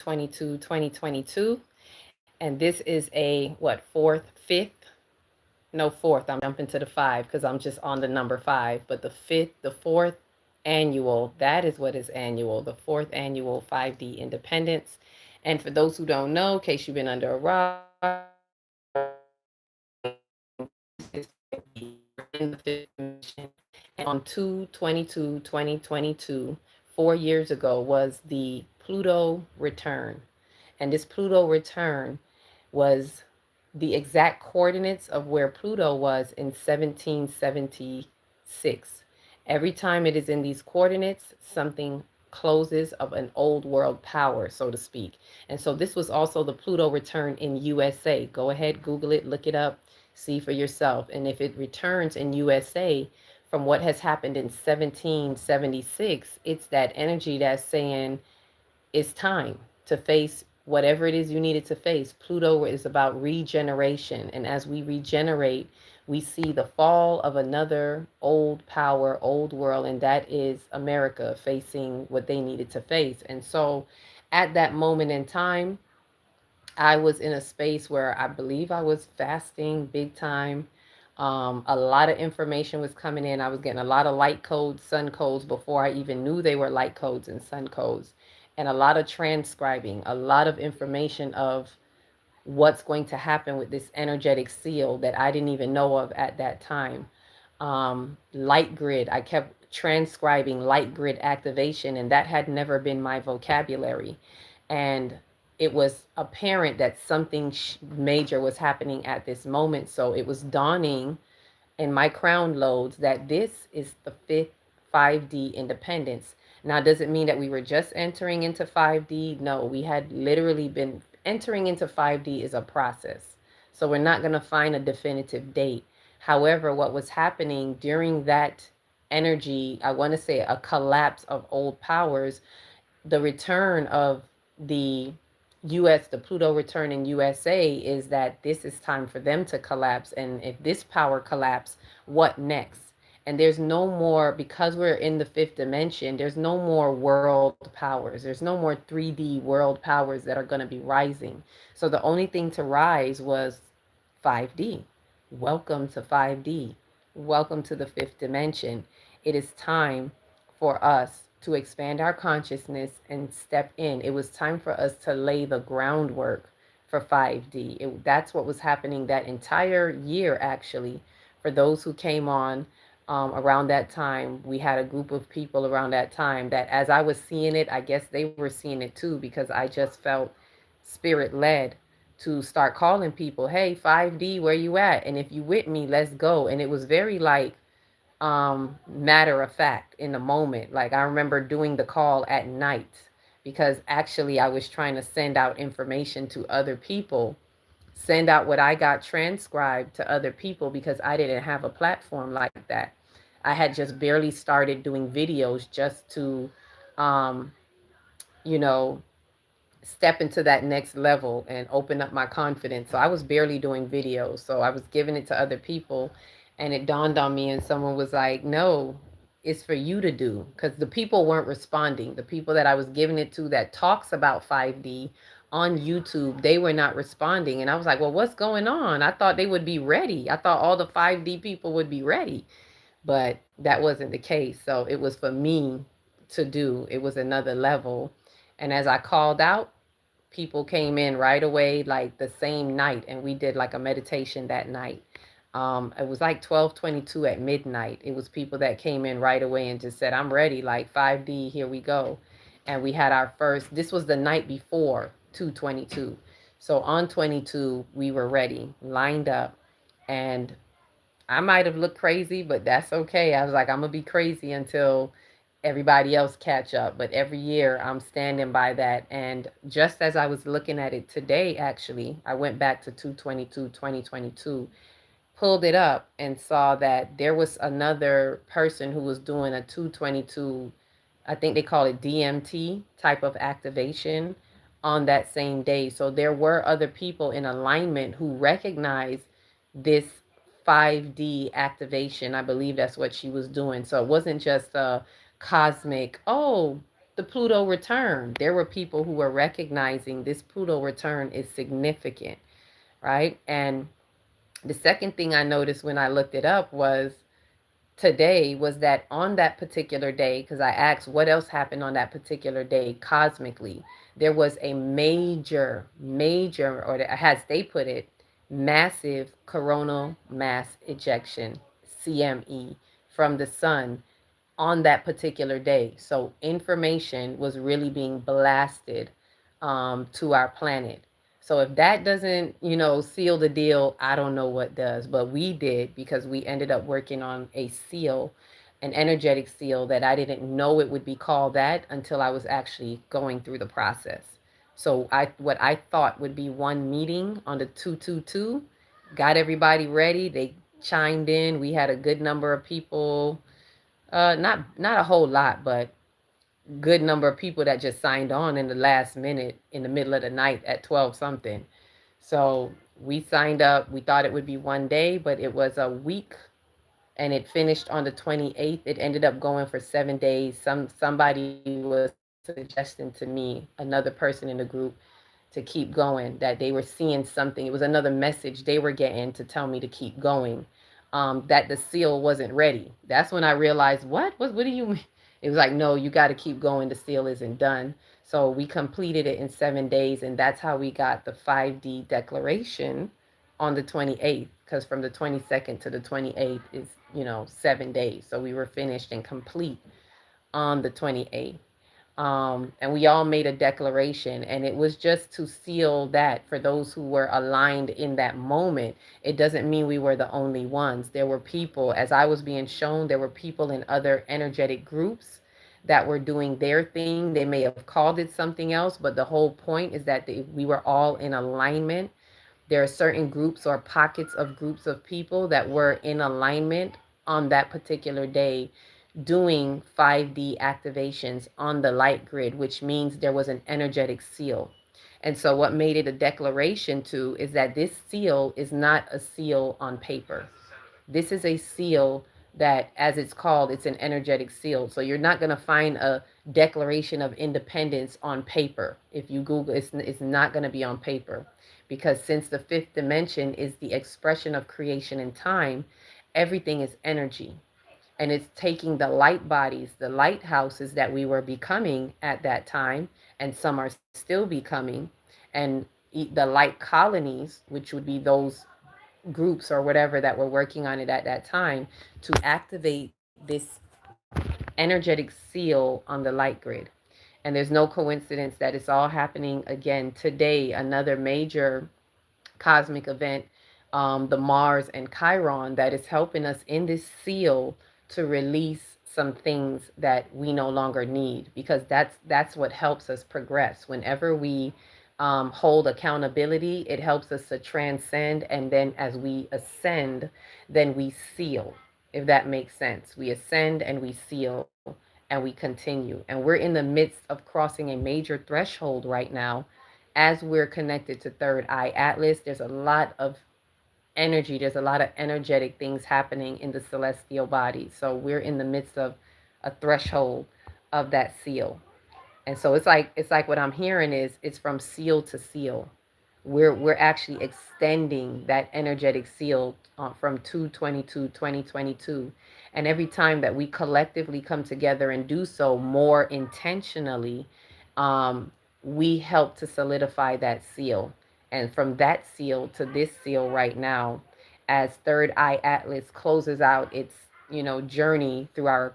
2022. And this is a what, fourth, fifth? No, fourth. I'm jumping to the five because I'm just on the number five. But the fourth annual, that is what is annual, the fourth annual 5D Independence. And for those who don't know, in case you've been under a rock, in the fifth dimension. And on 2/22/2022, 4 years ago, was the Pluto return. And this Pluto return was the exact coordinates of where Pluto was in 1776. Every time it is in these coordinates, something closes of an old world power, so to speak. And so this was also the Pluto return in USA. Go ahead, Google it, look it up, see for yourself. And if it returns in USA from what has happened in 1776, it's that energy that's saying it's time to face whatever it is you needed to face. Pluto is about regeneration. And as we regenerate, we see the fall of another old power, old world, and that is America facing what they needed to face. And so at that moment in time, I was in a space where I believe I was fasting big time. A lot of information was coming in. I was getting a lot of light codes, sun codes before I even knew they were light codes and sun codes, and a lot of transcribing, a lot of information of what's going to happen with this energetic seal that I didn't even know of at that time. Light grid, I kept transcribing light grid activation, and that had never been my vocabulary. And it was apparent that something major was happening at this moment. So it was dawning in my crown loads that this is the fifth 5D independence. Now, does it mean that we were just entering into 5D? No, we had literally been entering into 5D is a process. So we're not going to find a definitive date. However, what was happening during that energy, I want to say a collapse of old powers, the return of the US, the Pluto return in USA, is that this is time for them to collapse. And if this power collapse, what next? And there's no more, because we're in the fifth dimension, there's no more world powers. There's no more 3D world powers that are going to be rising. So the only thing to rise was 5D. Welcome to 5D. Welcome to the fifth dimension. It is time for us to expand our consciousness and step in. It was time for us to lay the groundwork for 5D. That's what was happening that entire year, actually. For those who came on around that time, we had a group of people around that time that, as I was seeing it, I guess they were seeing it too, because I just felt spirit led to start calling people, hey, 5D, where you at? And if you with me, let's go. And it was very like matter of fact in the moment. Like I remember doing the call at night because actually I was trying to send out information to other people, send out what I got transcribed to other people because I didn't have a platform like that. I had just barely started doing videos just to um you know step into that next level and open up my confidence. So I was barely doing videos. So I was giving it to other people, and it dawned on me, and someone was like, no, it's for you to do. Because the people weren't responding. The people that I was giving it to that talks about 5D on YouTube, they were not responding. And I was like, well, what's going on? I thought they would be ready. I thought all the 5D people would be ready. But that wasn't the case. So it was for me to do. It was another level. And as I called out, people came in right away, like the same night, and we did like a meditation that night. It was like 12:22 at midnight. It was people that came in right away and just said, I'm ready, like 5D, here we go. And we had our first, this was the night before 2/22. So on 22, we were ready, lined up, and I might have looked crazy, but that's okay. I was like, I'm gonna be crazy until everybody else catch up. But every year I'm standing by that. And just as I was looking at it today, actually, I went back to 2/22/2022, pulled it up and saw that there was another person who was doing a 2/22, I think they call it DMT type of activation on that same day. So there were other people in alignment who recognized this 5D activation. I believe that's what she was doing. So it wasn't just a cosmic, oh, the Pluto return. There were people who were recognizing this Pluto return is significant, right? And the second thing I noticed when I looked it up was today was that on that particular day, because I asked what else happened on that particular day cosmically, there was a major, or as they put it, massive coronal mass ejection, CME, from the sun on that particular day. So information was really being blasted to our planet. So if that doesn't, seal the deal, I don't know what does. But we did, because we ended up working on a seal, an energetic seal that I didn't know it would be called that until I was actually going through the process. So what I thought would be one meeting on the 222, got everybody ready. They chimed in. We had a good number of people, not a whole lot, but good number of people that just signed on in the last minute in the middle of the night at 12 something. So we signed up. We thought it would be one day, but it was a week, and it finished on the 28th. It ended up going for 7 days. Somebody was suggesting to me, another person in the group, to keep going, that they were seeing something. It was another message they were getting to tell me to keep going. That the seal wasn't ready. That's when I realized, what do you mean? It was like, no, you got to keep going. The seal isn't done. So we completed it in 7 days, and that's how we got the 5D declaration on the 28th. Because from the 22nd to the 28th is, 7 days. So we were finished and complete on the 28th. And we all made a declaration, and it was just to seal that for those who were aligned in that moment. It doesn't mean we were the only ones. There were people, as I was being shown, there were people in other energetic groups that were doing their thing. They may have called it something else, but the whole point is that we were all in alignment. There are certain groups or pockets of groups of people that were in alignment on that particular day, doing 5D activations on the light grid, which means there was an energetic seal. And so, what made it a declaration too is that this seal is not a seal on paper. This is a seal that, as it's called, it's an energetic seal. So, you're not going to find a Declaration of Independence on paper. If you Google, it's not going to be on paper, because since the fifth dimension is the expression of creation and time, everything is energy, and it's taking the light bodies, the lighthouses that we were becoming at that time, and some are still becoming, and the light colonies, which would be those groups or whatever that were working on it at that time, to activate this energetic seal on the light grid. And there's no coincidence that it's all happening again today, another major cosmic event, the Mars and Chiron, that is helping us in this seal to release some things that we no longer need, because that's what helps us progress. Whenever we hold accountability, it helps us to transcend, and then as we ascend, then we seal. If that makes sense, we ascend and we seal and we continue. And we're in the midst of crossing a major threshold right now as we're connected to Third Eye Atlas. There's a lot of energy, there's a lot of energetic things happening in the celestial body. So we're in the midst of a threshold of that seal. And so it's like what I'm hearing is it's from seal to seal. We're actually extending that energetic seal from 2/22/2022. And every time that we collectively come together and do so more intentionally, um, we help to solidify that seal. And from that seal to this seal right now, as Third Eye Atlas closes out its, journey through our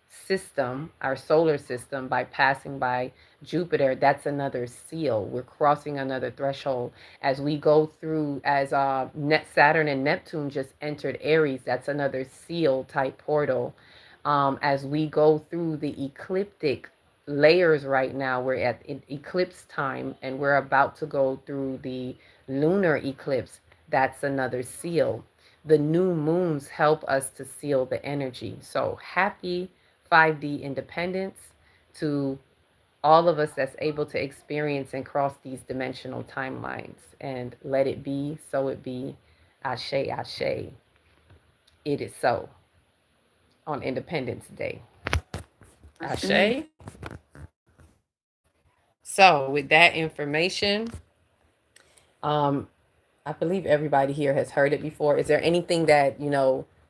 system, our solar system, by passing by Jupiter, that's another seal. We're crossing another threshold as we go through, as Saturn and Neptune just entered Aries. That's another seal type portal. As we go through the ecliptic layers right now, we're at eclipse time, and we're about to go through the lunar eclipse. That's another seal. The new moons help us to seal the energy. So happy 5D independence to all of us that's able to experience and cross these dimensional timelines. And let it be, so it be. Ashe, ashe. It is so on Independence Day. Ashe. Ashe. So with that information, um, I believe everybody here has heard it before. Is there anything that,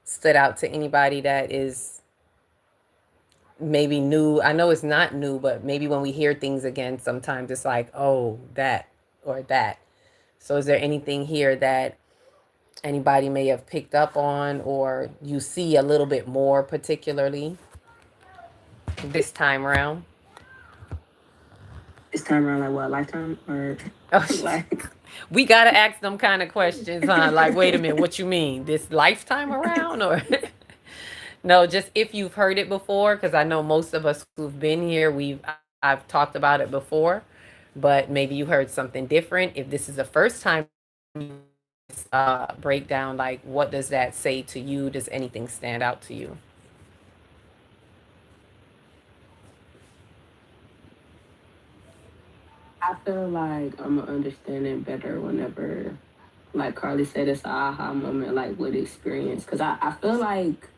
stood out to anybody that is maybe new? I know it's not new, but maybe when we hear things again, sometimes it's like, oh, that or that. So is there anything here that anybody may have picked up on or you see a little bit more particularly this time around? This time around, like what, lifetime or Oh, like? we gotta ask them kind of questions, huh? Like, wait a minute, what you mean? This lifetime around, or no? Just if you've heard it before, because I know most of us who've been here, I've talked about it before, but maybe you heard something different. If this is the first time breakdown, like, what does that say to you? Does anything stand out to you? I feel like I'm understanding better whenever, like Carly said, it's an aha moment, like with experience. Because I feel like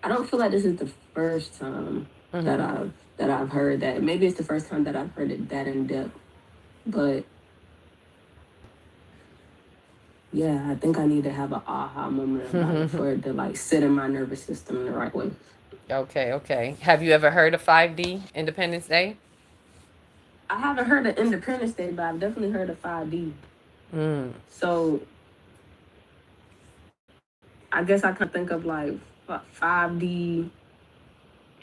I don't feel like this is the first time that Mm-hmm. I've heard that. Maybe it's the first time that I've heard it that in depth. But yeah, I think I need to have an aha moment about it for it to like sit in my nervous system in the right way. Okay, okay. Have you ever heard of 5D Independence Day? I haven't heard of Independence Day, but I've definitely heard of 5D. Mm. So I guess I can think of like 5D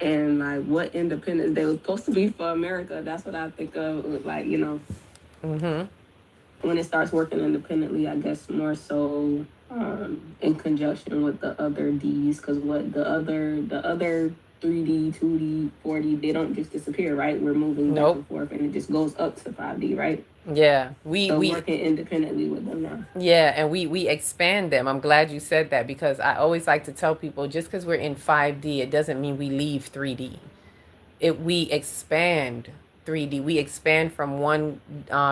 and like what Independence Day was supposed to be for America. That's what I think of, like, Mm-hmm. when it starts working independently. I guess more so in conjunction with the other D's, because what the other 3D, 2D, 4D, they don't just disappear, right? We're moving back Nope. and forth, and it just goes up to 5D, right? Yeah. We So we working independently with them now. yeah, and we expand them. I'm glad you said that because I always like to tell people just because we're in 5D, it doesn't mean we leave 3D. We expand 3D. We expand from one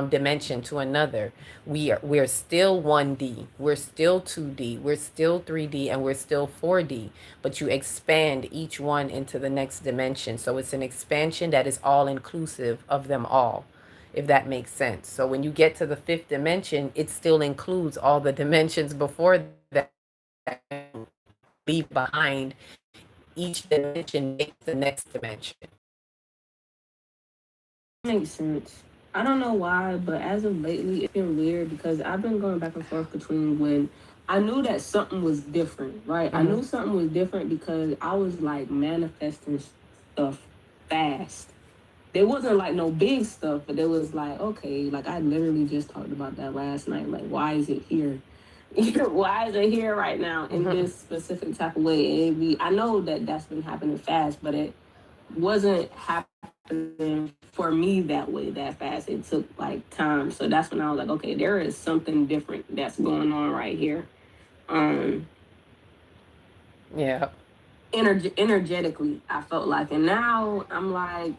dimension to another. We're still 1D. We're still 2D. We're still 3D, and we're still 4D. But you expand each one into the next dimension. So it's an expansion that is all inclusive of them all, if that makes sense. So when you get to the fifth dimension, it still includes all the dimensions before that. Leave behind, each dimension makes the next dimension. Makes sense. I don't know why, but as of lately, it's been weird because I've been going back and forth between when I knew that something was different, right? I Mm-hmm. knew something was different because I was like manifesting stuff fast. There wasn't like no big stuff, but there was like, okay, like I literally just talked about that last night. Like, why is it here? Why is it here right now in Mm-hmm. this specific type of way? I know that that's been happening fast, but it wasn't happening for me that way that fast. It took like time. So that's when I was like, okay, there is something different that's going on right here. Um Yeah. Energetically, I felt like, and now I'm like,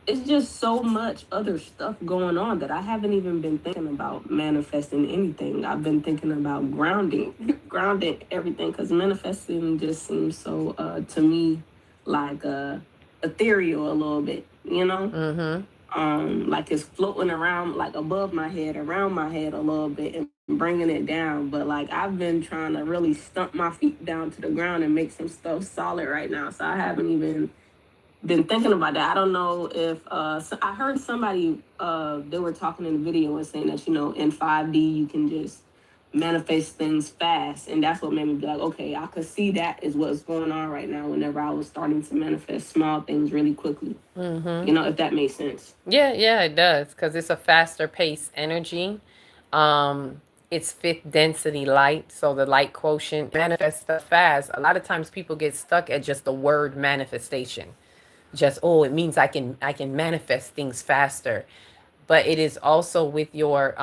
it's just so much other stuff going on that I haven't even been thinking about manifesting anything. I've been thinking about grounding, grounding everything, because manifesting just seems so to me like ethereal a little bit, you know? Mm-hmm. Like it's floating around, like above my head, around my head a little bit, and bringing it down. But like I've been trying to really stump my feet down to the ground and make some stuff solid right now. So I haven't even been thinking about that. I don't know if so I heard somebody they were talking in the video and saying that, in 5D you can just manifest things fast, and that's what made me be like, okay, I could see that is what's going on right now whenever I was starting to manifest small things really quickly. Mm-hmm. If that makes sense. Yeah, yeah, it does because it's a faster pace energy. Um, it's fifth density light, so the light quotient manifests stuff fast. A lot of times people get stuck at just the word manifestation. Just, oh, it means I can manifest things faster. But it is also with your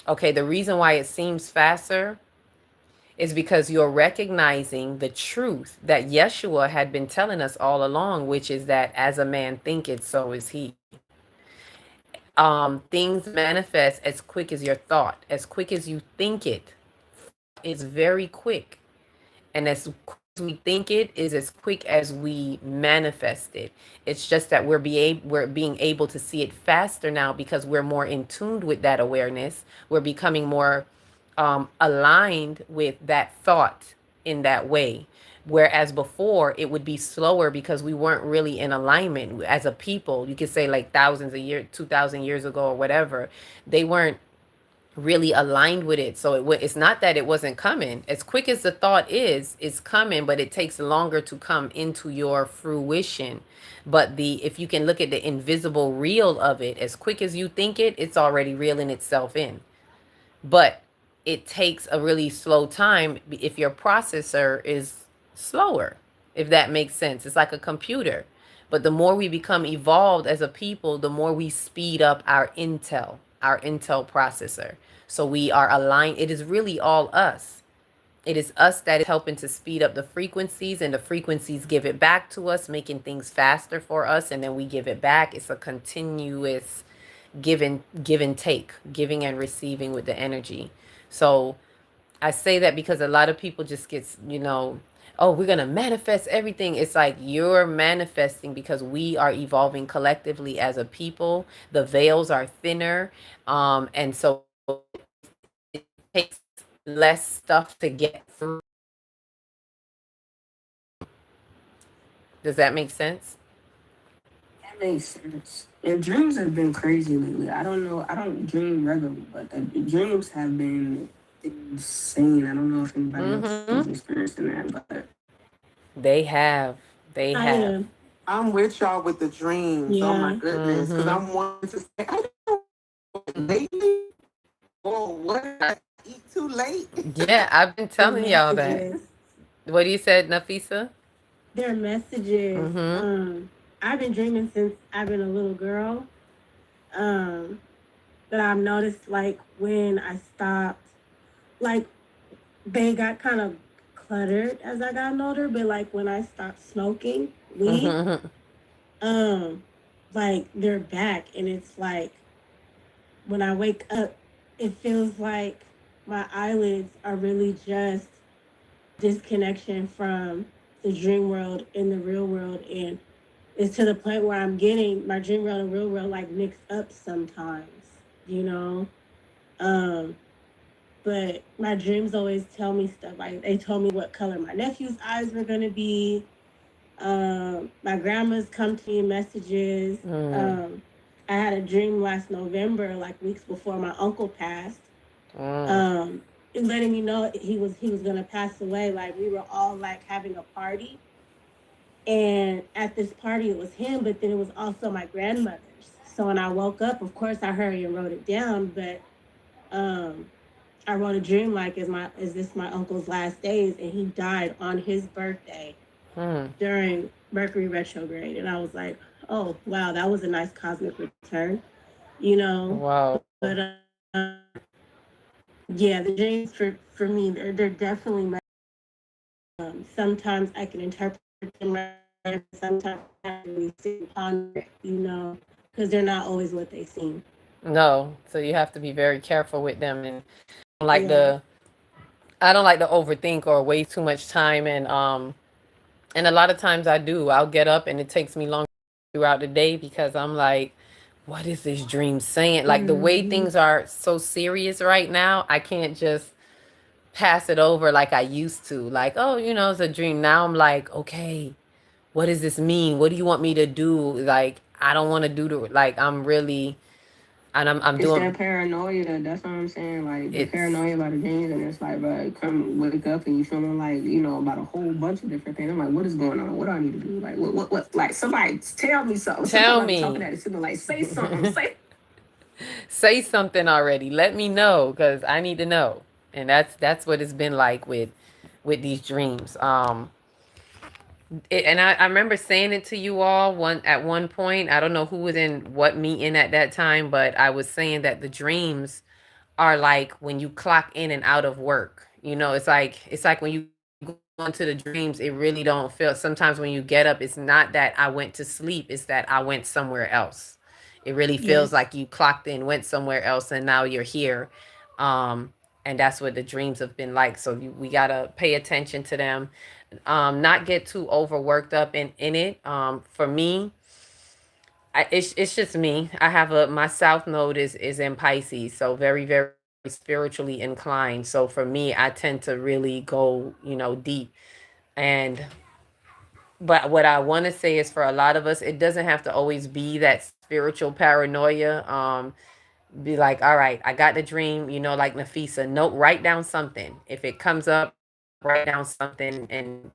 okay, the reason why it seems faster is because you're recognizing the truth that Yeshua had been telling us all along, which is that as a man thinketh, so is he. Things manifest as quick as your thought, as quick as you think it. It's very quick, and as we think it is as quick as we manifest it. It's just that we're being able to see it faster now because we're more in tune with that awareness. We're becoming more aligned with that thought in that way. Whereas before it would be slower because we weren't really in alignment as a people. You could say like thousands of years, 2,000 years ago or whatever, they weren't really aligned with it. So it's not that it wasn't coming. As quick as the thought is, it's coming, but it takes longer to come into your fruition. But the if you can look at the invisible real of it, as quick as you think it, it's already reeling itself in. But it takes a really slow time if your processor is slower, if that makes sense. It's like a computer. But the more we become evolved as a people, the more we speed up our Intel processor. So we are aligned. It is really all us. It is us that is helping to speed up the frequencies, and the frequencies give it back to us, making things faster for us, and then we give it back. It's a continuous give and take, giving and receiving with the energy. So I say that because a lot of people just gets, oh, we're going to manifest everything. It's like you're manifesting because we are evolving collectively as a people. The veils are thinner. And so it takes less stuff to get through. Does that make sense? That makes sense. And dreams have been crazy lately. I don't know. I don't dream regularly, but the dreams have been insane. I don't know if anybody else is experiencing that, but they have. They have. I'm with y'all with the dreams. Yeah. Oh my goodness, because I'm wanting to say, I don't know lately. Oh, what did I eat too late? Yeah, I've been telling y'all that. What do you said, Nafisa? Their messages. I've been dreaming since I've been a little girl. But I've noticed, like, when I stopped, like, they got kind of cluttered as I got older, but, like, when I stopped smoking weed, like, they're back, and it's like, when I wake up, it feels like my eyelids are really just disconnection from the dream world and the real world, and it's to the point where I'm getting my dream world and real world like mixed up sometimes, but my dreams always tell me stuff. Like they told me what color my nephew's eyes were gonna be. My grandma's come to me in messages. I had a dream last November, like weeks before my uncle passed. Letting me know he was gonna pass away. Like we were all like having a party. And at this party, it was him, but then it was also my grandmother's. So when I woke up, of course, I hurried and wrote it down. But I wrote a dream like, is this my uncle's last days? And he died on his birthday during Mercury retrograde. And I was like, oh, wow, that was a nice cosmic return, Wow. But yeah, the dreams for me, they're definitely sometimes I can interpret them right, sometimes I really sit and ponder, because they're not always what they seem. No, so you have to be very careful with them, and I don't like to overthink or waste too much time, and a lot of times I'll get up and it takes me long throughout the day because I'm like, what is this dream saying? Like the way things are so serious right now, I can't just pass it over like I used to. Like, oh, it's a dream. Now I'm like, okay, what does this mean? What do you want me to do? Like, I don't want to do I'm really, and I'm it's doing that paranoia. That's what I'm saying. Like the paranoia about the dreams, and it's like, bro, come wake up and you feeling like about a whole bunch of different things. I'm like, what is going on? What do I need to do? Like, what? Like, somebody tell me something. Tell me. Talking at it, like, say something. Say something already. Let me know because I need to know. And that's what it's been like with these dreams. And I remember saying it to you all at one point. I don't know who was in what meeting at that time, but I was saying that the dreams are like when you clock in and out of work. It's like when you go into the dreams, it really don't feel. Sometimes when you get up, it's not that I went to sleep, it's that I went somewhere else. It really feels like you clocked in, went somewhere else, and now you're here. And that's what the dreams have been like. So we got to pay attention to them, not get too overworked up in it. For me, it's just me. I have my south node is in Pisces, so very, very spiritually inclined. So for me, I tend to really go, deep. And but what I want to say is, for a lot of us, it doesn't have to always be that spiritual paranoia. Be like, all right, I got the dream, like Nafisa, note, write down something. If it comes up, write down something, and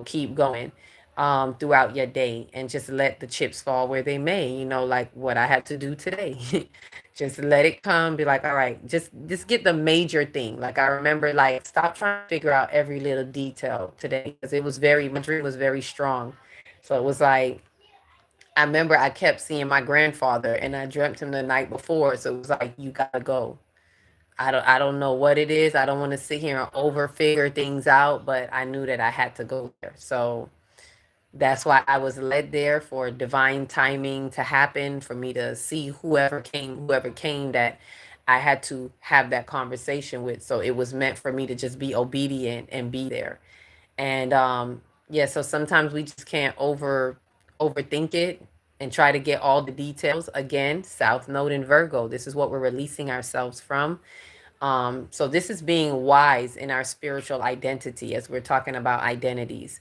keep going throughout your day, and just let the chips fall where they may, like what I had to do today. Just let it come, be like, all right, just get the major thing. Like I remember, like, stop trying to figure out every little detail today, because my dream was very strong. So it was like, I remember I kept seeing my grandfather, and I dreamt him the night before. So it was like, you gotta go. I don't know what it is. I don't want to sit here and over figure things out, but I knew that I had to go there. So that's why I was led there, for divine timing to happen, for me to see whoever came that I had to have that conversation with. So it was meant for me to just be obedient and be there. And yeah, so sometimes we just can't overthink it and try to get all the details. Again, South Node in Virgo, this is what we're releasing ourselves from. So this is being wise in our spiritual identity, as we're talking about identities.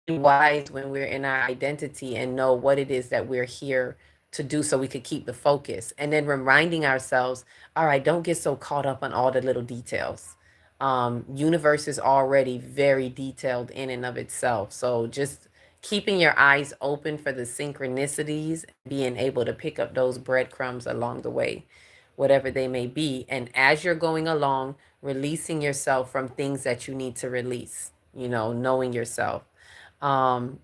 Be wise when we're in our identity and know what it is that we're here to do, so we could keep the focus. And then reminding ourselves, all right, don't get so caught up on all the little details. Universe is already very detailed in and of itself. So just keeping your eyes open for the synchronicities, being able to pick up those breadcrumbs along the way, whatever they may be. And as you're going along, releasing yourself from things that you need to release, knowing yourself. Um,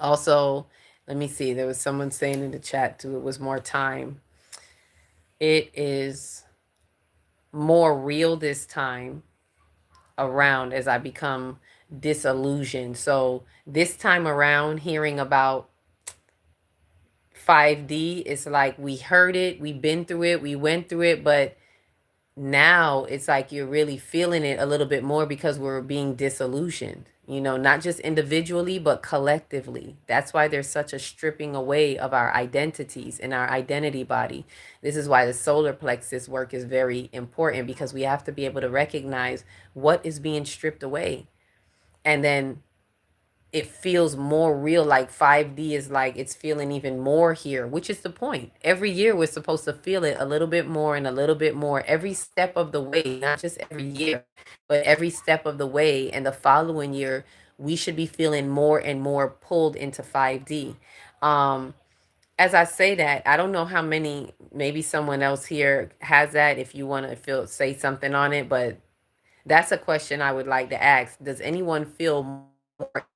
Also, let me see, there was someone saying in the chat too, it was more time. It is more real this time around, as I become disillusioned. So this time around, hearing about 5D, it's like we heard it, we've been through it, we went through it, but now it's like you're really feeling it a little bit more, because we're being disillusioned, not just individually, but collectively. That's why there's such a stripping away of our identities and our identity body. This is why the solar plexus work is very important, because we have to be able to recognize what is being stripped away. And then it feels more real. Like 5D is like, it's feeling even more here, which is the point. Every year we're supposed to feel it a little bit more and a little bit more every step of the way, not just every year, but every step of the way. And the following year, we should be feeling more and more pulled into 5D. As I say that, I don't know how many, maybe someone else here has that, if you want to say something on it, but that's a question I would like to ask. Does anyone feel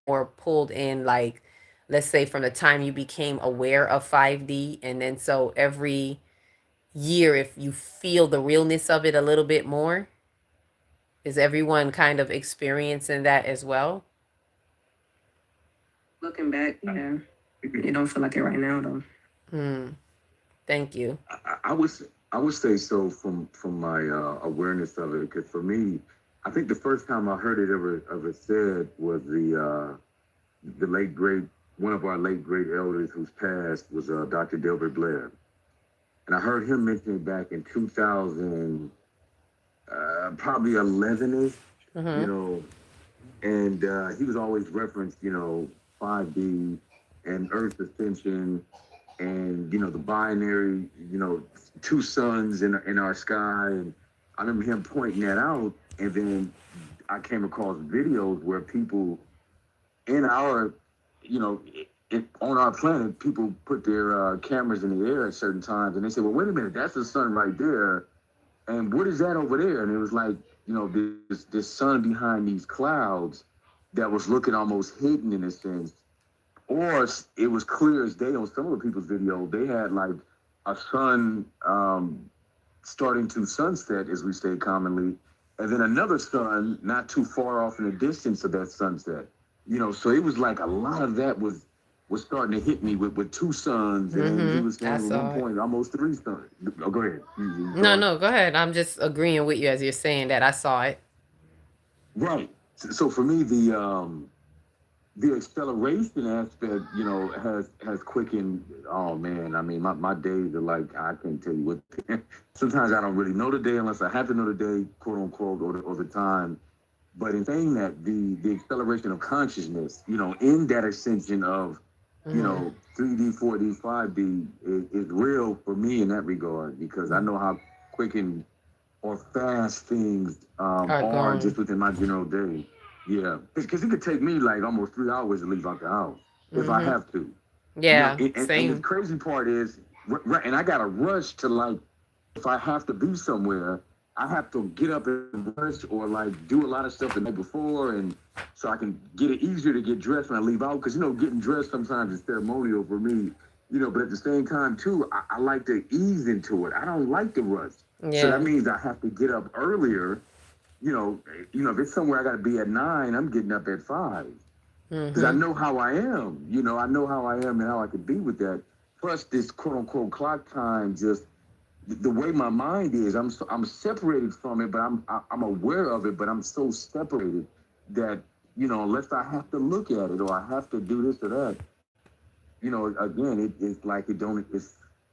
more pulled in, like, let's say from the time you became aware of 5D, and then so every year, if you feel the realness of it a little bit more? Is everyone kind of experiencing that as well? Looking back, yeah, it don't feel like it right now though. Thank you. I would say so, from my awareness of it, because for me, I think the first time I heard it ever said was the late great, one of our late great elders who's passed was Dr. Delbert Blair, and I heard him mention it back in 2000, probably 11ish, and he was always referenced 5D and Earth's ascension, and the binary, two suns in our sky. And I remember him pointing that out, and then I came across videos where people in our, on our planet, people put their cameras in the air at certain times, and they said, well, wait a minute, that's the sun right there, and what is that over there? And it was like, this sun behind these clouds that was looking almost hidden in a sense. Or it was clear as day on some of the people's video. They had like a sun starting to sunset, as we say commonly, and then another sun not too far off in the distance of that sunset. So it was like a lot of that was was starting to hit me with two sons, and then he was I saying at saw one it. point almost three sons. Oh, go ahead. You No, saw it? no, go ahead. I'm just agreeing with you as you're saying that. I saw it. Right. So for me, the acceleration aspect, you know, has quickened. Oh man, I mean, my days are like, I can't tell you what. Sometimes I don't really know the day unless I have to know the day, quote unquote, or the time. But in saying that, the acceleration of consciousness, you know, in that ascension of, you Mm-hmm. know, 3D, 4D, 5D is real for me in that regard, because I know how quick and or fast things Are are going. just within my general day. Yeah, because it could take me like almost 3 hours to leave out the house if I Mm-hmm. have to. You know, Yeah, and the same. crazy part is, right, and I got to rush to, like, if I have to be somewhere, I have to get up and rush or like do a lot of stuff the night before, and so I can get it easier to get dressed when I leave out. Because you know, getting dressed sometimes is ceremonial for me. You know, but at the same time too, I like to ease into it. I don't like to rush. So that Yeah. means I have to get up earlier. If it's somewhere I got to be at 9, I'm getting up at 5 because I Mm-hmm. know how I am. You know, I know how I am and how I could be with that. Plus, this quote unquote clock time, just the way my mind is, I'm separated from it, but I'm aware of it, but I'm so separated that, you know, unless I have to look at it or I have to do this or that, you know, again, it's like it don't.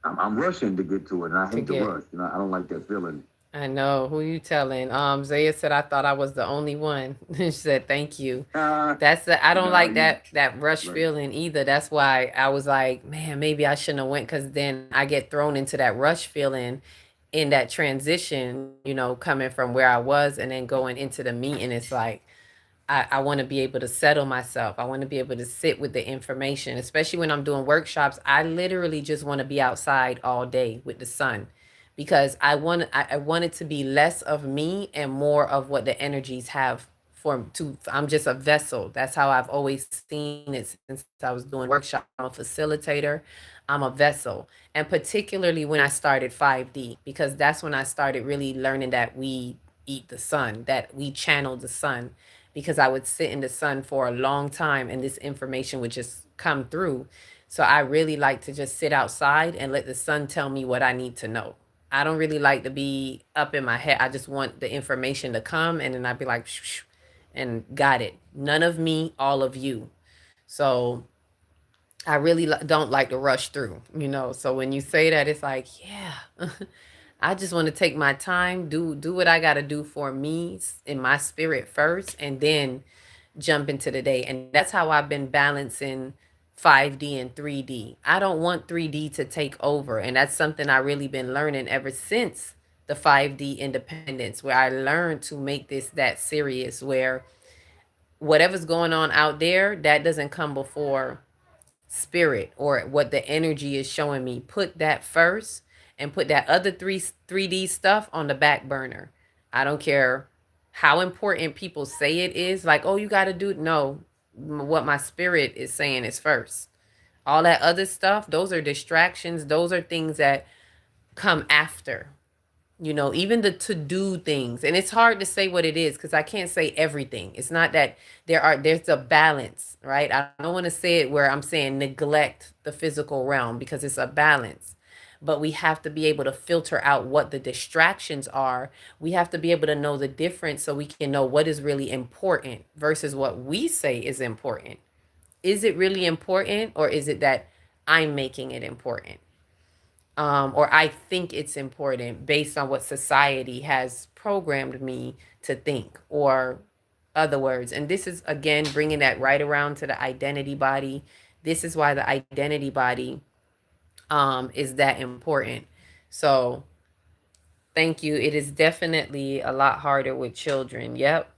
I'm rushing to get to it, and I To hate to get. rush. You know, I don't like that feeling. I know. Who you telling? Zaya said I thought I was the only one. She said thank you. I don't No, like you that rush right. feeling either. That's why I was like, man, maybe I shouldn't have went, because then I get thrown into that rush feeling in that transition, coming from where I was and then going into the meeting. It's like I want to be able to settle myself. I want to be able to sit with the information, especially when I'm doing workshops. I literally just want to be outside all day with the sun, because I want it to be less of me and more of what the energies have for to I'm just a vessel. That's how I've always seen it since I was doing workshops. I'm a facilitator. I'm a vessel. And particularly when I started 5D, because that's when I started really learning that we eat the sun, that we channel the sun, because I would sit in the sun for a long time and this information would just come through. So I really like to just sit outside and let the sun tell me what I need to know. I don't really like to be up in my head. I just want the information to come, and then I'd be like, shh, shh, and got it. None of me, all of you. So I really don't like to rush through. So when you say that, it's like, yeah, I just want to take my time, do what I got to do for me in my spirit first, and then jump into the day. And that's how I've been balancing 5D and 3D. I don't want 3D to take over. And that's something I really been learning ever since the 5D independence, where I learned to make this that serious, where whatever's going on out there, that doesn't come before spirit or what the energy is showing me. Put that first and put that other 3D stuff on the back burner. I don't care how important people say it is, like, oh, you got to do it. No, what my spirit is saying is first. All that other stuff, those are distractions. Those are things that come after. Even the to do things. And it's hard to say what it is because I can't say everything. It's not that there's a balance, right? I don't want to say it where I'm saying neglect the physical realm, because it's a balance. But we have to be able to filter out what the distractions are. We have to be able to know the difference so we can know what is really important versus what we say is important. Is it really important, or is it that I'm making it important? Or I think it's important based on what society has programmed me to think, or other words. And this is, again, bringing that right around to the identity body. This is why the identity body is that important. So thank you. It is definitely a lot harder with children. Yep.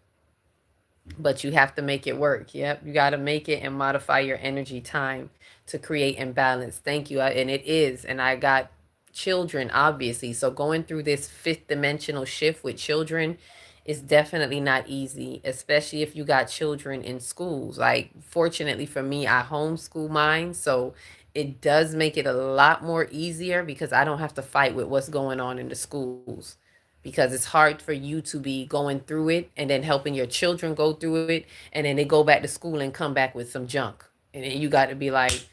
But you have to make it work. Yep. You got to make it and modify your energy time to create imbalance. Thank you. And it is. And I got children, obviously. So going through this fifth dimensional shift with children is definitely not easy, especially if you got children in schools. Like, fortunately for me, I homeschool mine. So it does make it a lot more easier because I don't have to fight with what's going on in the schools, because it's hard for you to be going through it and then helping your children go through it, and then they go back to school and come back with some junk. And then you got to be like,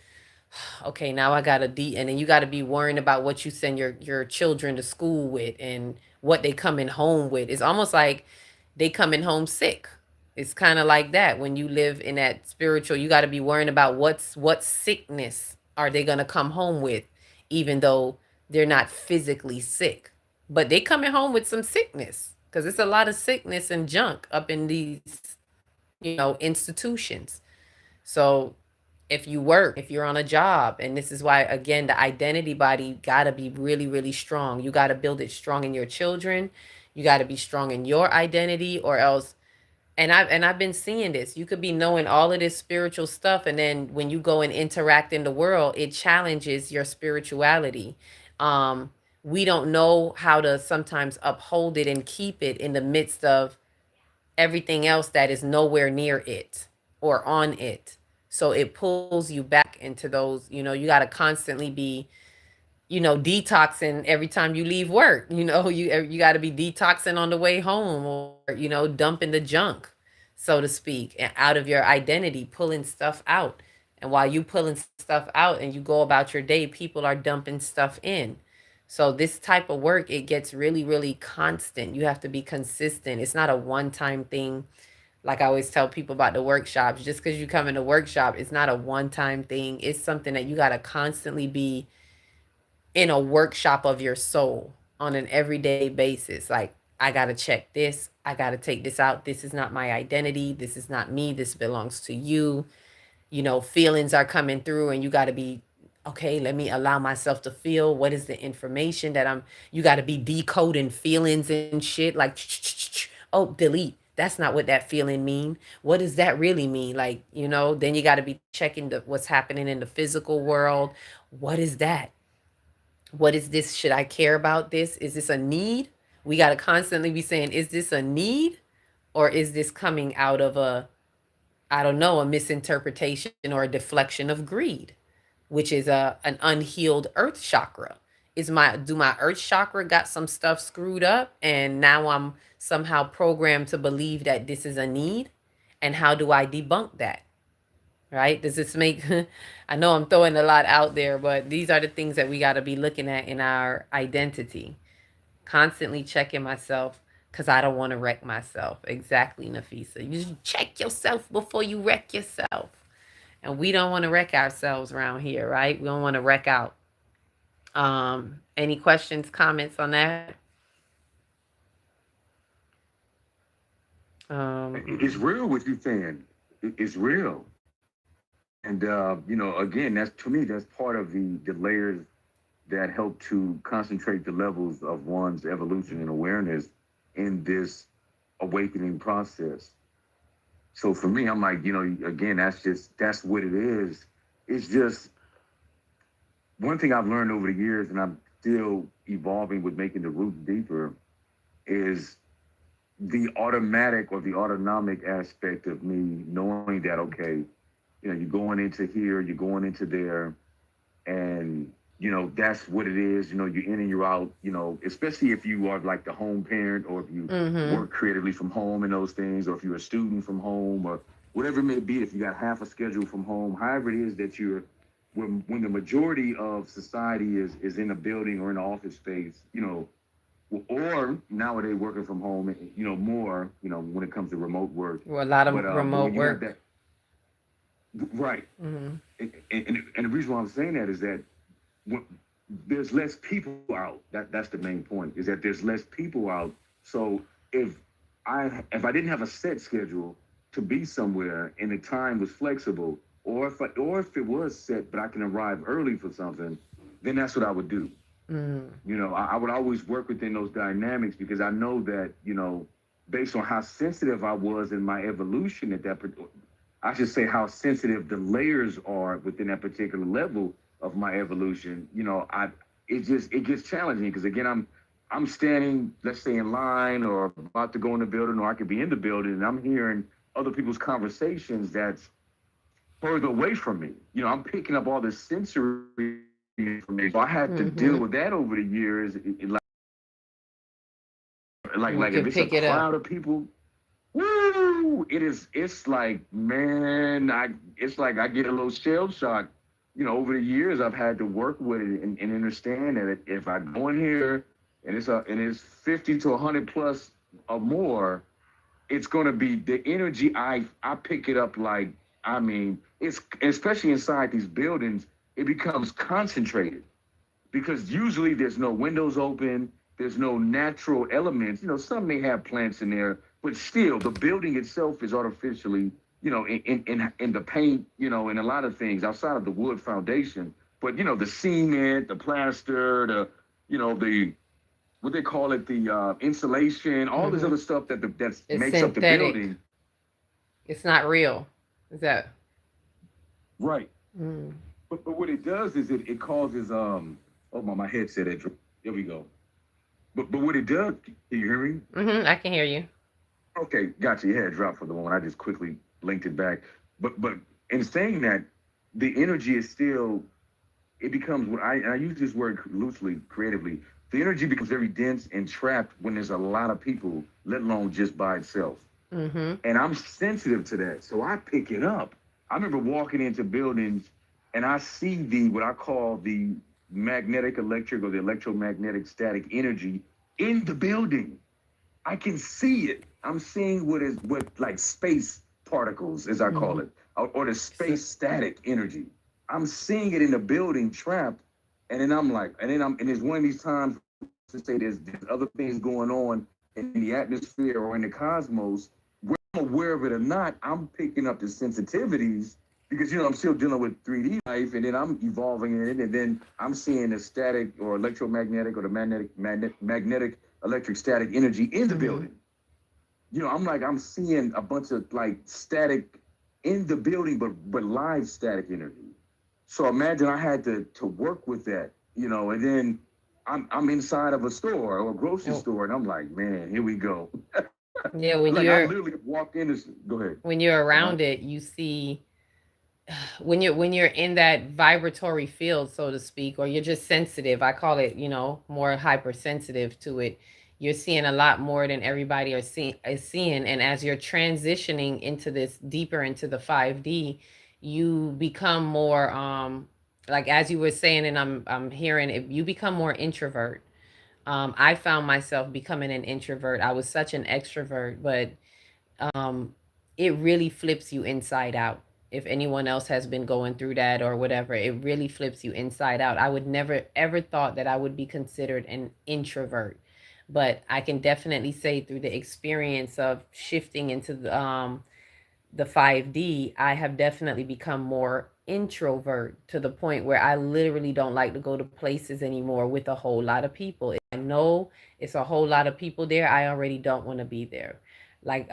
okay, now I got to and then you got to be worrying about what you send your children to school with and what they coming home with. It's almost like they coming home sick. It's kind of like that when you live in that spiritual. You got to be worrying about what sickness are they gonna come home with, even though they're not physically sick, but they coming home with some sickness because it's a lot of sickness and junk up in these, institutions. So if you work, if you're on a job, and this is why, again, the identity body got to be really, really strong. You got to build it strong in your children. You got to be strong in your identity, or else. And I've been seeing this. You could be knowing all of this spiritual stuff, and then when you go and interact in the world, it challenges your spirituality. Um, we don't know how to sometimes uphold it and keep it in the midst of everything else that is nowhere near it or on it. So it pulls you back into those, you got to constantly be, detoxing every time you leave work. You got to be detoxing on the way home, or, dumping the junk, so to speak, out of your identity, pulling stuff out. And while you pulling stuff out and you go about your day, people are dumping stuff in. So this type of work, it gets really, really constant. You have to be consistent. It's not a one-time thing. Like I always tell people about the workshops, just because you come in a workshop, it's not a one-time thing. It's something that you got to constantly be in a workshop of your soul on an everyday basis. Like, I got to check this. I got to take this out. This is not my identity. This is not me. This belongs to you. Feelings are coming through, and you got to be, okay, let me allow myself to feel. What is the information that you got to be decoding feelings and shit. Like, oh, delete. That's not what that feeling mean. What does that really mean? Like, then you got to be checking what's happening in the physical world. What is that? What is this? Should I care about this? Is this a need? We got to constantly be saying, is this a need, or is this coming out of I don't know, a misinterpretation or a deflection of greed, which is an unhealed earth chakra. Do my earth chakra got some stuff screwed up, and now I'm somehow programmed to believe that this is a need? And how do I debunk that? Right? Does this make, I know I'm throwing a lot out there, but these are the things that we got to be looking at in our identity. Constantly checking myself, because I don't want to wreck myself. Exactly, Nafisa. You just check yourself before you wreck yourself. And we don't want to wreck ourselves around here, right? We don't want to wreck out. Any questions, comments on that? It's real what you're saying. It's real. And again, that's, to me, that's part of the layers that help to concentrate the levels of one's evolution and awareness in this awakening process. So for me, I'm like, again, that's what it is. It's just one thing I've learned over the years, and I'm still evolving with making the roots deeper, is the automatic or the autonomic aspect of me knowing that, okay, you're going into here, you're going into there, and that's what it is. You're in and you're out, especially if you are like the home parent, or if you work creatively from home and those things, or if you're a student from home, or whatever it may be, if you got half a schedule from home, however it is that when the majority of society is in a building or in an office space, or nowadays working from home, more, when it comes to remote work. Well, a lot of remote work. Right. And the reason why I'm saying that is that there's less people out. That's the main point, is that there's less people out. So if I didn't have a set schedule to be somewhere and the time was flexible, or if it was set but I can arrive early for something, then that's what I would do. I would always work within those dynamics, because I know that, based on how sensitive I was in my evolution at that, I should say how sensitive the layers are within that particular level of my evolution. It gets challenging, because again, I'm standing, let's say, in line or about to go in the building, or I could be in the building, and I'm hearing other people's conversations that's further away from me. I'm picking up all this sensory information. So I had to deal with that over the years. Like if it's a crowd of people, woo, Ooh, it's like, man, it's like I get a little shell shock. Over the years I've had to work with it and understand that if I go in here and it's 50 to 100 plus or more, it's going to be the energy. I pick it up like, I mean, it's especially inside these buildings, it becomes concentrated because usually there's no windows open, there's no natural elements. Some may have plants in there, but still the building itself is artificially, in the paint, and a lot of things outside of the wood foundation. But the cement, the plaster, the what they call it, the insulation, all this other stuff that makes up the building. It's not real. Is that right? But what it does is it causes my headset. There we go. But what it does, can you hear me? I can hear you. Okay, gotcha. Your head dropped for the moment. I just quickly linked it back. But in saying that, the energy is still. It becomes what I use this word loosely, creatively. The energy becomes very dense and trapped when there's a lot of people, let alone just by itself. And I'm sensitive to that, so I pick it up. I remember walking into buildings and I see what I call the magnetic electric or the electromagnetic static energy in the building. I can see it. I'm seeing what like space particles, as I call it, or the space static energy. I'm seeing it in the building trapped, and then and it's one of these times to say there's other things going on in the atmosphere or in the cosmos. Whether I'm aware of it or not, I'm picking up the sensitivities because I'm still dealing with 3D life, and then I'm evolving in it, and then I'm seeing the static or electromagnetic or the magnetic electric static energy in the building. I'm seeing a bunch of like static in the building, but live static energy. So imagine I had to work with that, and then I'm inside of a store or a grocery store, and I'm like, man, here we go. Yeah, when like you're I literally walk in. Go ahead. When you're around it, you see when you're in that vibratory field, so to speak, or you're just sensitive. I call it, more hypersensitive to it. You're seeing a lot more than everybody is seeing. And as you're transitioning into this deeper into the 5D, you become more like as you were saying, and I'm hearing it, you become more introvert. I found myself becoming an introvert. I was such an extrovert, but it really flips you inside out. If anyone else has been going through that or whatever, it really flips you inside out. I would never ever thought that I would be considered an introvert, but I can definitely say through the experience of shifting into the 5D, I have definitely become more introvert to the point where I literally don't like to go to places anymore with a whole lot of people. If I know it's a whole lot of people there, I already don't want to be there. Like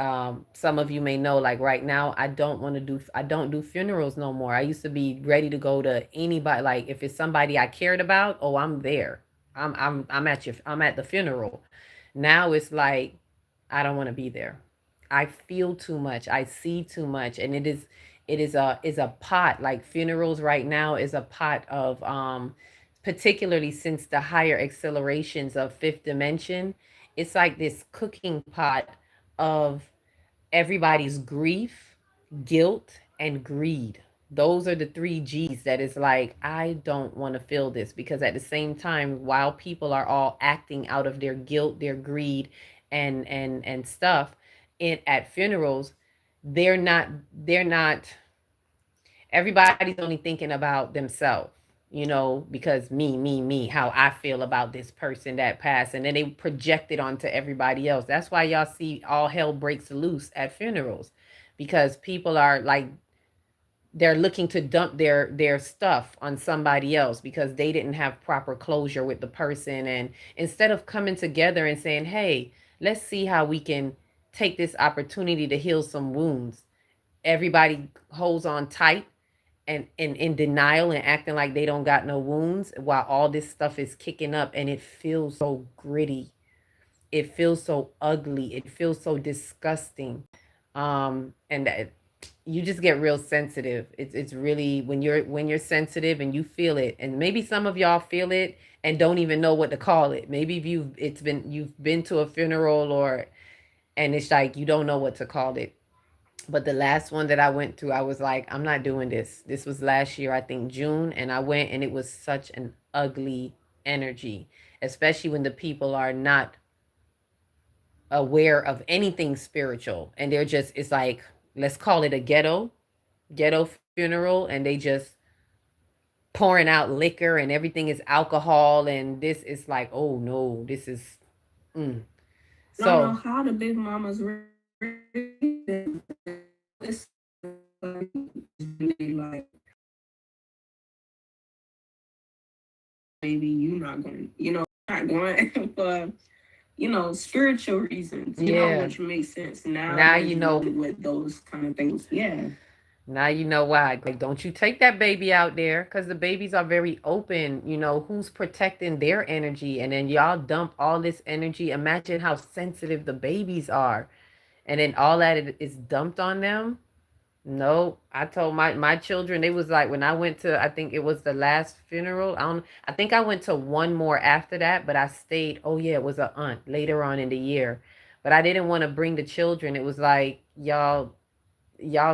some of you may know, like right now, I don't do funerals no more. I used to be ready to go to anybody. Like if it's somebody I cared about, oh, I'm there. I'm at the funeral. Now it's like I don't want to be there. I feel too much. I see too much, and it is a pot. Like funerals right now is a pot of particularly since the higher accelerations of fifth dimension, it's like this cooking pot of everybody's grief, guilt, and greed. Those are the three G's that is like, I don't want to feel this because at the same time, while people are all acting out of their guilt, their greed, and stuff at funerals, they're not everybody's only thinking about themselves, because me, how I feel about this person that passed. And then they project it onto everybody else. That's why y'all see all hell breaks loose at funerals, because people are like, they're looking to dump their stuff on somebody else because they didn't have proper closure with the person. And instead of coming together and saying, hey, let's see how we can take this opportunity to heal some wounds, everybody holds on tight and in denial and acting like they don't got no wounds while all this stuff is kicking up, and it feels so gritty. It feels so ugly. It feels so disgusting. And that you just get real sensitive. It's really when you're sensitive and you feel it, and maybe some of y'all feel it and don't even know what to call it. Maybe if you've been to a funeral and it's like you don't know what to call it. But the last one that I went to, I was like, I'm not doing this. This was last year, I think June, and I went, and it was such an ugly energy, especially when the people are not aware of anything spiritual, and they're just, it's like, let's call it a ghetto funeral, and they just pouring out liquor, and everything is alcohol, and this is like, oh no, this is I don't know so how the big mamas it's like, maybe you're not going, not going for, spiritual reasons, yeah. which makes sense now Now as you well know. with those kind of things. Yeah. Now you know why. Like, don't you take that baby out there, because the babies are very open. You know, who's protecting their energy? And then y'all dump all this energy. Imagine how sensitive the babies are. And then all that is dumped on them. No, I told my children, they was like, when I went to, I think it was the last funeral. I think I went to one more after that, but I stayed. Oh yeah, it was a aunt later on in the year. But I didn't want to bring the children. It was like, y'all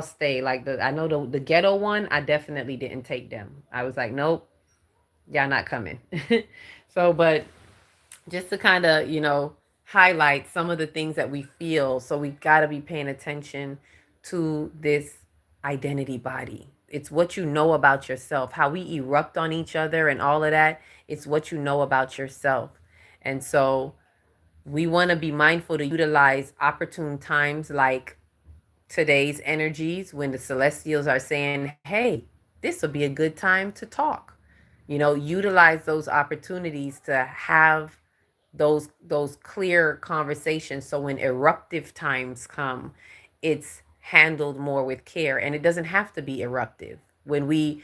stay. Like, I know the ghetto one, I definitely didn't take them. I was like, nope, y'all not coming. So, but just to kind of, highlight some of the things that we feel. So we got to be paying attention to this identity body. It's what you know about yourself, how we erupt on each other and all of that. It's what you know about yourself. And so we want to be mindful to utilize opportune times like today's energies when the celestials are saying, hey, this will be a good time to talk. Utilize those opportunities to have those clear conversations, so when eruptive times come, it's handled more with care, and it doesn't have to be eruptive. When we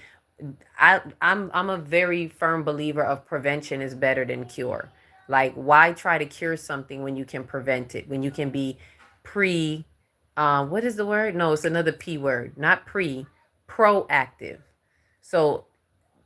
I'm a very firm believer of prevention is better than cure. Like, why try to cure something when you can prevent it, when you can be pre what is the word? No, it's another P word, not pre, proactive. So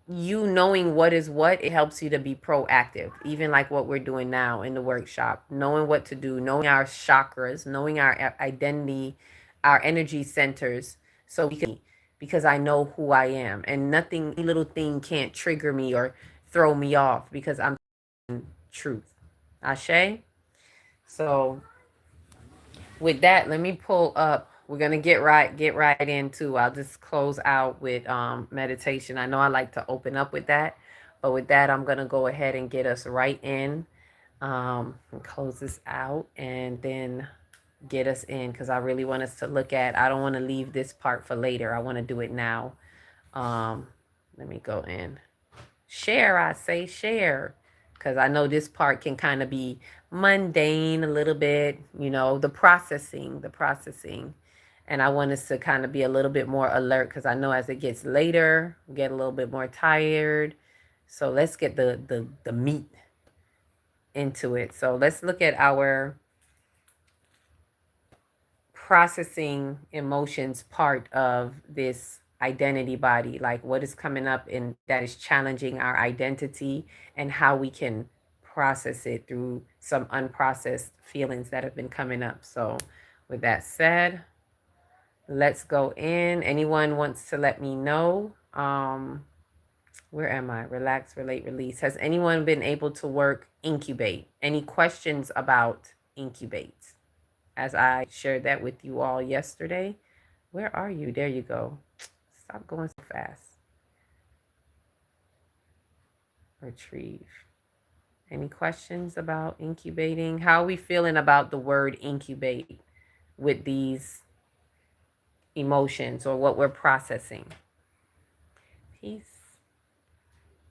you knowing what is what, it helps you to be proactive, even like what we're doing now in the workshop, knowing what to do, knowing our chakras, knowing our identity, our energy centers, so we can, because I know who I am, and nothing, any little thing can't trigger me or throw me off, because I'm truth. Ashe. So with that, let me pull up. We're gonna get right into. I'll just close out with meditation. I know I like to open up with that, but with that, I'm gonna go ahead and get us right in. And close this out, and then get us in, because I really want us to look at. I don't want to leave this part for later. I want to do it now. Um, Let me go in. Share, I say share, because I know this part can kind of be mundane a little bit, the processing. And I want us to kind of be a little bit more alert, because I know as it gets later, we get a little bit more tired. So let's get the meat into it. So let's look at our processing emotions part of this identity body, like what is coming up in that is challenging our identity, and how we can process it through some unprocessed feelings that have been coming up. So with that said, let's go in. Anyone wants to let me know, where am I? Relax, relate, release. Has anyone been able to work incubate? Any questions about incubate? As I shared that with you all yesterday. Where are you? There you go. Stop going so fast. Retrieve. Any questions about incubating? How are we feeling about the word incubate with these emotions or what we're processing? Peace.